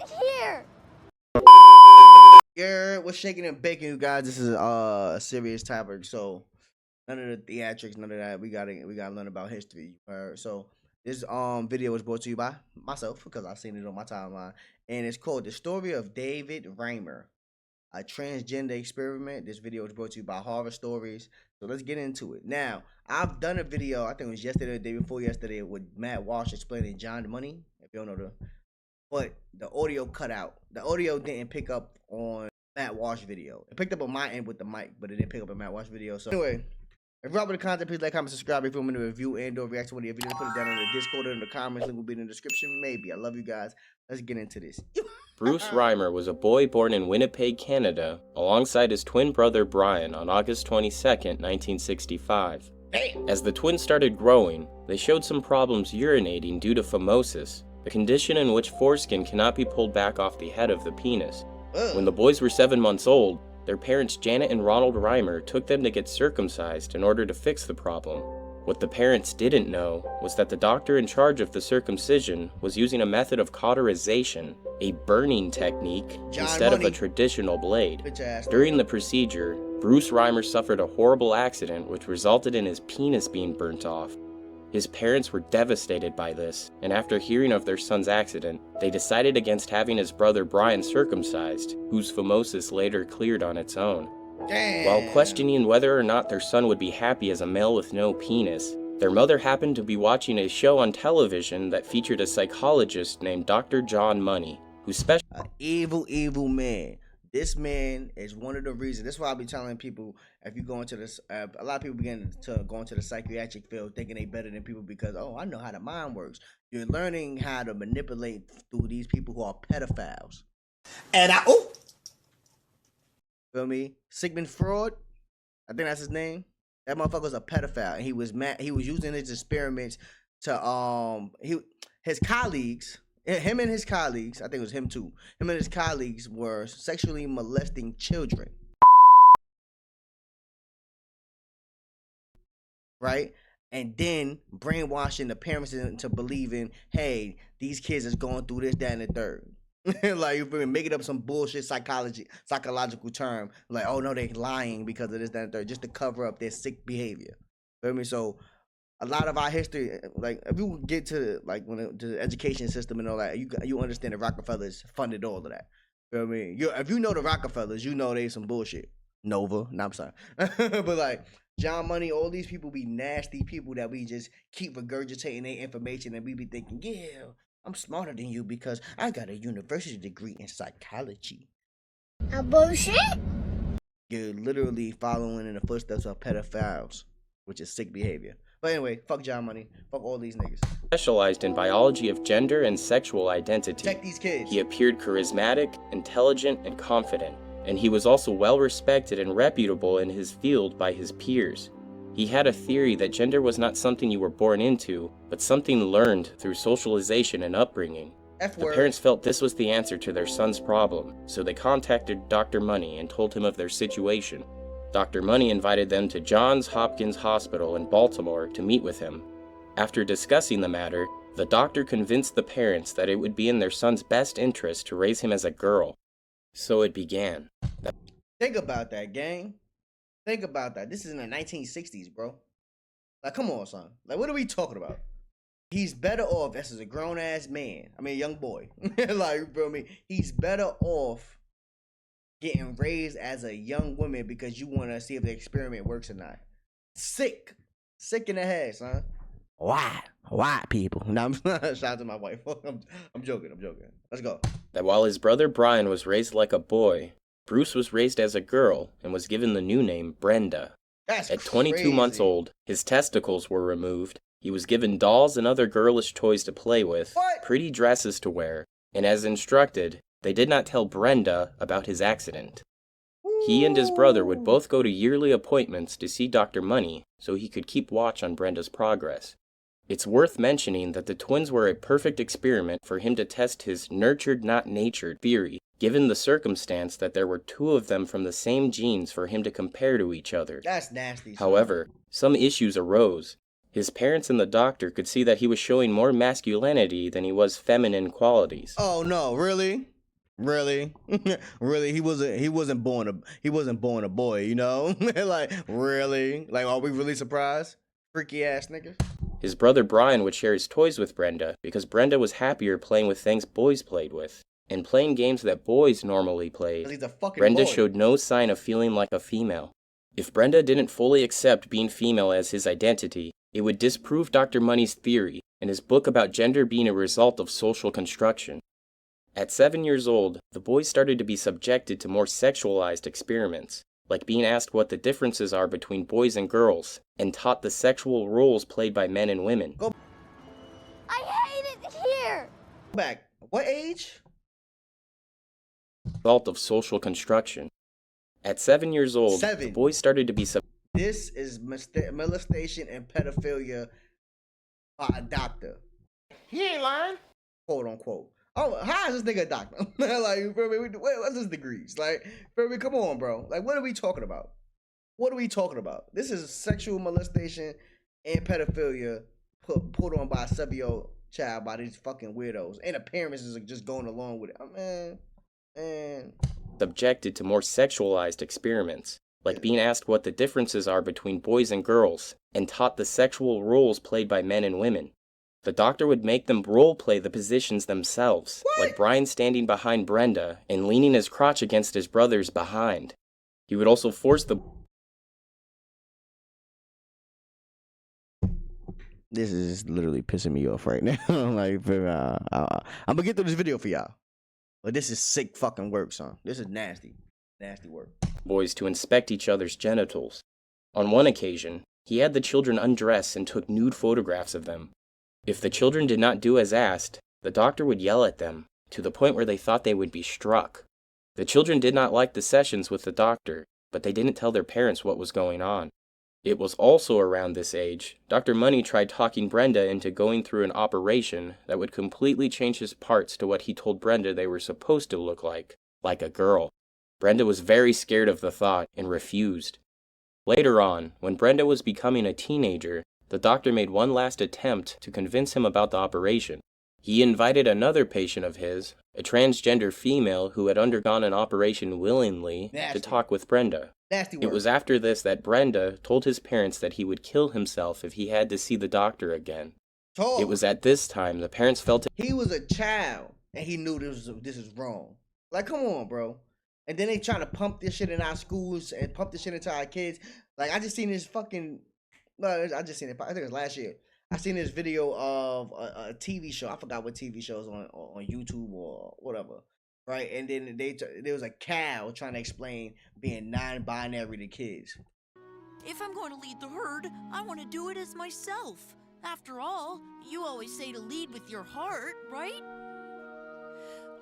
here. Yeah, what's shaking and baking, you guys? This is a serious topic, so none of the theatrics, none of that. We gotta learn about history. So this video was brought to you by myself because I've seen it on my timeline, and it's called "The Story of David Reimer, a Transgender Experiment." This video was brought to you by Horror Stories. So let's get into it. Now, I've done a video, I think it was yesterday, the day before yesterday, with Matt Walsh explaining John Money. If you don't know but the audio cut out. The audio didn't pick up on Matt Walsh video. It picked up on my end with the mic, but it didn't pick up on Matt Walsh video. So anyway, if you're up with the content, please like, comment, subscribe. If you want me to review and or react to one of your videos, put it down in the Discord or in the comments. Link will be in the description. Maybe. I love you guys. Let's get into this. Bruce Reimer was a boy born in Winnipeg, Canada, alongside his twin brother Brian on August 22, 1965. As the twins started growing, they showed some problems urinating due to phimosis, a condition in which foreskin cannot be pulled back off the head of the penis. When the boys were 7 months old, their parents Janet and Ronald Reimer took them to get circumcised in order to fix the problem. What the parents didn't know was that the doctor in charge of the circumcision was using a method of cauterization, a burning technique, instead of a traditional blade. During the procedure, Bruce Reimer suffered a horrible accident which resulted in his penis being burnt off. His parents were devastated by this, and after hearing of their son's accident, they decided against having his brother Brian circumcised, whose phimosis later cleared on its own. Damn. While questioning whether or not their son would be happy as a male with no penis, their mother happened to be watching a show on television that featured a psychologist named Dr. John Money, who specialized evil man. This man is one of the reasons. That's why I be telling people, if you go into this, a lot of people begin to go into the psychiatric field thinking they better than people because, oh, I know how the mind works. You're learning how to manipulate through these people who are pedophiles. And feel me? Sigmund Freud, I think that's his name. That motherfucker's a pedophile, and he was mad. He was using his experiments to his colleagues. Him and his colleagues, I think it was him too. Him and his colleagues were sexually molesting children. Right? And then brainwashing the parents into believing, hey, these kids is going through this, that, and the third. Like, you feel me? Making up some bullshit psychological term. Like, oh no, they lying because of this, that, and the third, just to cover up their sick behavior. Feel me? So a lot of our history, like if you get to the education system and all that, you understand the Rockefellers funded all of that. You know what I mean? If you know the Rockefellers, you know they some bullshit. Nova, no, I'm sorry, but like John Money, all these people be nasty people that we just keep regurgitating their information, and we be thinking, yeah, I'm smarter than you because I got a university degree in psychology. A bullshit? You're literally following in the footsteps of pedophiles, which is sick behavior. But anyway, fuck John Money. Fuck all these niggas. Specialized in biology of gender and sexual identity. Check these kids. He appeared charismatic, intelligent, and confident, and he was also well respected and reputable in his field by his peers. He had a theory that gender was not something you were born into, but something learned through socialization and upbringing. The parents felt this was the answer to their son's problem, so they contacted Dr. Money and told him of their situation. Dr. Money invited them to Johns Hopkins Hospital in Baltimore to meet with him. After discussing the matter, the doctor convinced the parents that it would be in their son's best interest to raise him as a girl. So it began. Think about that, gang. Think about that. This is in the 1960s, bro. Like, come on, son. Like, what are we talking about? He's better off as a grown-ass man. I mean, a young boy. Like, you feel me? He's better off getting raised as a young woman because you want to see if the experiment works or not. Sick in the head, son. Why people? Now, shout out to my wife. I'm joking. Let's go. That while his brother Brian was raised like a boy, Bruce was raised as a girl and was given the new name Brenda. That's At 22 months old, his testicles were removed. He was given dolls and other girlish toys to play with, pretty dresses to wear, and as instructed, they did not tell Brenda about his accident. He and his brother would both go to yearly appointments to see Dr. Money so he could keep watch on Brenda's progress. It's worth mentioning that the twins were a perfect experiment for him to test his nurtured not natured theory, given the circumstance that there were 2 of them from the same genes for him to compare to each other. That's nasty. However, some issues arose. His parents and the doctor could see that he was showing more masculinity than he was feminine qualities. Oh no, really? Really? Really? He wasn't born a boy, you know? Like, really? Like, are we really surprised? Freaky ass nigga. His brother Brian would share his toys with Brenda because Brenda was happier playing with things boys played with. And playing games that boys normally played, He's a fucking Brenda boy. showed no sign of feeling like a female. If Brenda didn't fully accept being female as his identity, it would disprove Dr. Money's theory and his book about gender being a result of social construction. At 7 years old, the boys started to be subjected to more sexualized experiments, like being asked what the differences are between boys and girls, and taught the sexual roles played by men and women. I hate it here. Go back. What age? Result of social construction. At 7 years old, the 7. boys started to be This is molestation and pedophilia by a doctor. He ain't lying. Quote unquote. Oh, how is this nigga a doctor? Like, you feel me? What's his degrees? Like, feel me? Come on, bro. Like, what are we talking about? What are we talking about? This is sexual molestation and pedophilia put on by a 7-year-old child by these fucking weirdos. And the parents is just going along with it. Oh, man. subjected to more sexualized experiments, like being asked what the differences are between boys and girls, and taught the sexual roles played by men and women. The doctor would make them role-play the positions themselves, like Brian standing behind Brenda and leaning his crotch against his brother's behind. He would also force the... This is literally pissing me off right now. Like, I'm gonna get through this video for y'all. But this is sick fucking work, son. This is nasty. Nasty work. boys to inspect each other's genitals. On one occasion, he had the children undress and took nude photographs of them. If the children did not do as asked, the doctor would yell at them, to the point where they thought they would be struck. The children did not like the sessions with the doctor, but they didn't tell their parents what was going on. It was also around this age, Dr. Money tried talking Brenda into going through an operation that would completely change his parts to what he told Brenda they were supposed to look like a girl. Brenda was very scared of the thought and refused. Later on, when Brenda was becoming a teenager, the doctor made one last attempt to convince him about the operation. He invited another patient of his, a transgender female who had undergone an operation willingly, to talk with Brenda. It was after this that Brenda told his parents that he would kill himself if he had to see the doctor again. It was at this time the parents felt he was a child and he knew this is wrong. Like, come on, bro. And then they trying to pump this shit in our schools and pump this shit into our kids. Like, I just seen this fucking... No, I just seen it. I think it was last year. I seen this video of a TV show. I forgot what TV show was on YouTube or whatever. Right? And then there was a cow trying to explain being non-binary to kids. If I'm going to lead the herd, I want to do it as myself. After all, you always say to lead with your heart, right?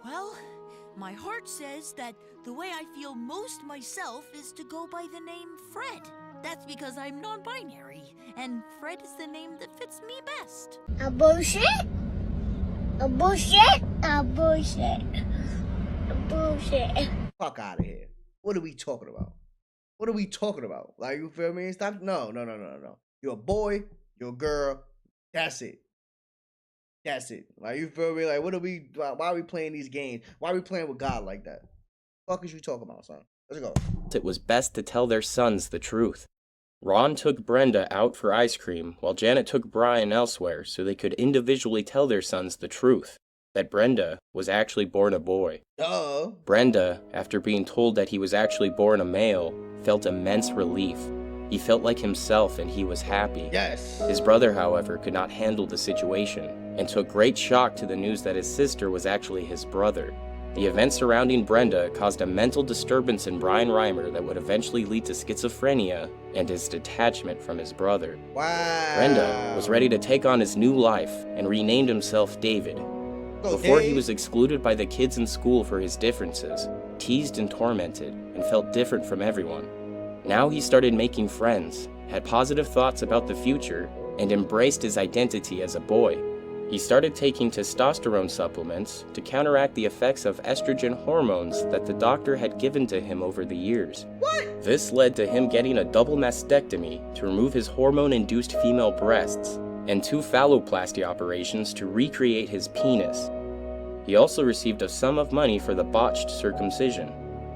Well, my heart says that the way I feel most myself is to go by the name Fred. That's because I'm non-binary, and Fred is the name that fits me best. A bullshit? A bullshit? A bullshit. A bullshit. Fuck out of here. What are we talking about? What are we talking about? Like, you feel me? Stop. No. You're a boy, you're a girl. That's it. That's it. Like, you feel me? Like, why are we playing these games? Why are we playing with God like that? Fuck is you talking about, son? Let's go. it was best to tell their sons the truth. Ron took Brenda out for ice cream, while Janet took Brian elsewhere so they could individually tell their sons the truth, that Brenda was actually born a boy. Brenda, after being told that he was actually born a male, felt immense relief. He felt like himself and he was happy. Yes. His brother, however, could not handle the situation, and took great shock to the news that his sister was actually his brother. The events surrounding Brenda caused a mental disturbance in Brian Reimer that would eventually lead to schizophrenia and his detachment from his brother. Wow. Brenda was ready to take on his new life and renamed himself David. Before he was excluded by the kids in school for his differences, teased and tormented, and felt different from everyone. Now he started making friends, had positive thoughts about the future, and embraced his identity as a boy. He started taking testosterone supplements to counteract the effects of estrogen hormones that the doctor had given to him over the years. What? This led to him getting a double mastectomy to remove his hormone-induced female breasts, and 2 phalloplasty operations to recreate his penis. He also received a sum of money for the botched circumcision.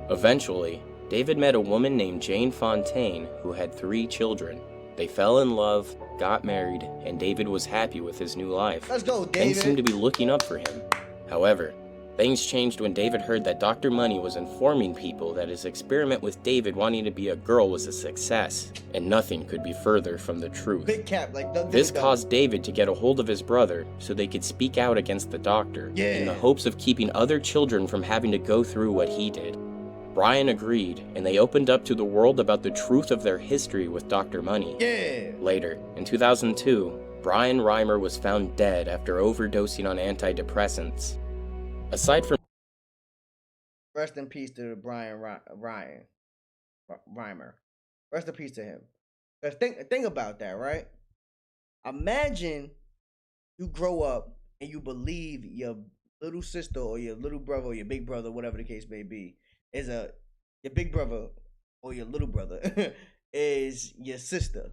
Eventually, David met a woman named Jane Fontaine who had 3 children. They fell in love, got married, and David was happy with his new life. Let's go, Things seemed to David. be looking up for him. However, things changed when David heard that Dr. Money was informing people that his experiment with David wanting to be a girl was a success, and nothing could be further from the truth. Big cap, like Doug This Doug. caused David to get a hold of his brother so they could speak out against the doctor, in Yeah. the hopes of keeping other children from having to go through what he did. Brian agreed, and they opened up to the world about the truth of their history with Dr. Money. Yeah. Later, in 2002, Brian Reimer was found dead after overdosing on antidepressants. Aside from Rest in peace to Brian Reimer. Rest in peace to him. Cause think about that, right? Imagine you grow up and you believe your little sister or your little brother or your big brother, whatever the case may be, your big brother or your little brother is your sister.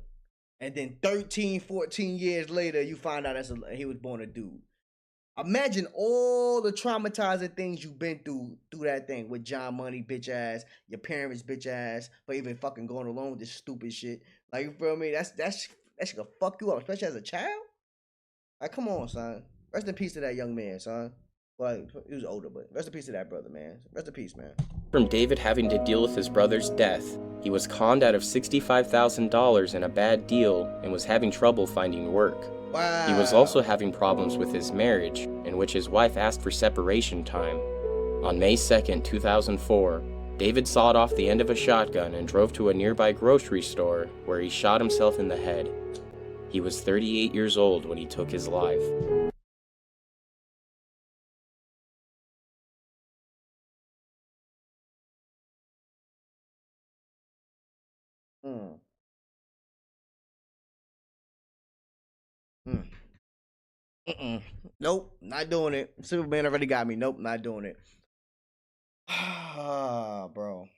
And then 13, 14 years later, you find out he was born a dude. Imagine all the traumatizing things you've been through that thing with John Money, bitch ass, your parents, bitch ass, for even fucking going along with this stupid shit. Like, you feel me? That shit gonna fuck you up, especially as a child. Like, come on, son. Rest in peace to that young man, son. Well, he was older, but rest in peace to that brother, man. Rest in peace, man. David having to deal with his brother's death, he was conned out of $65,000 in a bad deal and was having trouble finding work. Wow. He was also having problems with his marriage, in which his wife asked for separation time. On May 2nd, 2004, David sawed off the end of a shotgun and drove to a nearby grocery store where he shot himself in the head. He was 38 years old when he took his life. Mm. Mm. Mm-mm. Nope, not doing it. Superman already got me. Nope, not doing it. Ah, bro.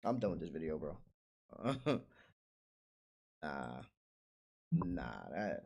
I'm done with this video, bro. Nah, that